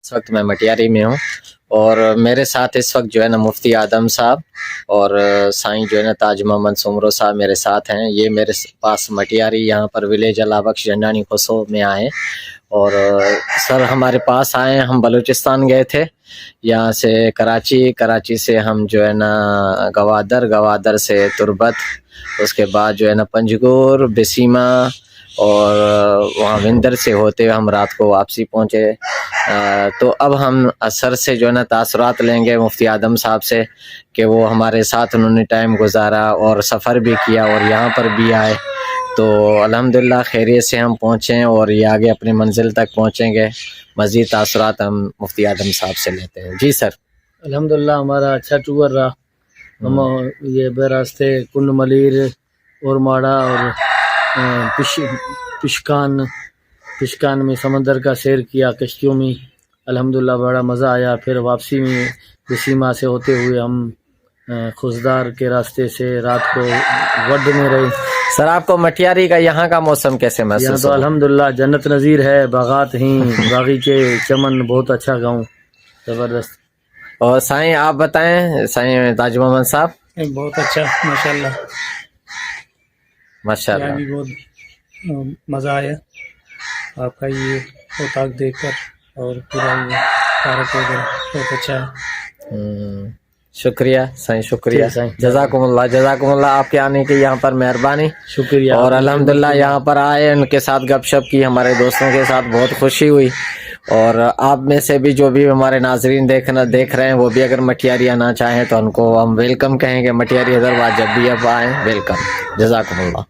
اس وقت میں مٹیاری میں ہوں اور میرے ساتھ اس وقت جو ہے نا مفتی اعظم صاحب اور سائیں جو ہے نا تاج محمد سمرو صاحب میرے ساتھ ہیں. یہ میرے پاس مٹیاری یہاں پر ولیج اللہ بخش جنڈانی خسو میں آئے اور سر ہمارے پاس آئے. ہم بلوچستان گئے تھے یہاں سے کراچی سے ہم جو ہے نا گوادر سے تربت، اس کے بعد جو ہے نا پنجگور، بسیما اور وہاں وندر سے ہوتے ہوئے ہم رات کو واپسی پہنچے. تو اب ہم سر سے جو ہے نا تاثرات لیں گے مفتی اعظم صاحب سے کہ وہ ہمارے ساتھ انہوں نے ٹائم گزارا اور سفر بھی کیا اور یہاں پر بھی آئے. تو الحمدللہ خیریت سے ہم پہنچیں اور یہ آگے اپنی منزل تک پہنچیں گے. مزید تاثرات ہم مفتی اعظم صاحب سے لیتے ہیں. جی سر. الحمدللہ ہمارا اچھا ٹور رہا. ہم یہ بے راستے کنڈ ملیر اور ماڑا اور پشکان میں سمندر کا سیر کیا کشتیوں میں. الحمدللہ بڑا مزہ آیا. پھر واپسی میں بسیما سے ہوتے ہوئے ہم خزدار کے راستے سے رات کو وڈ میں رہے. سر آپ کو مٹیاری کا یہاں کا موسم کیسے یہاں محسوس تو ہوا؟ الحمدللہ جنت نظیر ہے. باغات ہیں، باغیچے، چمن، بہت اچھا گاؤں، زبردست. اور سائیں آپ بتائیں، سائیں تاج محمد صاحب. بہت اچھا ماشاءاللہ، ماشاء یہاں بھی اللہ. بہت مزہ آیا آپ کا یہ اوتاق دیکھ کر اور پورا یہ پارک وغیرہ بہت اچھا ہے. شکریہ سائیں، شکریہ. ٹھیک سائیں. جزاکم اللہ آپ کے آنے کی یہاں پر مہربانی. شکریہ. اور الحمدللہ یہاں پر آئے، ان کے ساتھ گپ شپ کی، ہمارے دوستوں کے ساتھ بہت خوشی ہوئی. اور آپ میں سے بھی جو بھی ہمارے ناظرین دیکھ رہے ہیں وہ بھی اگر مٹیاری آنا چاہیں تو ان کو ہم ویلکم کہیں گے. مٹیاری حیدرآباد جب بھی اب آئیں ویلکم. جزاکم اللہ.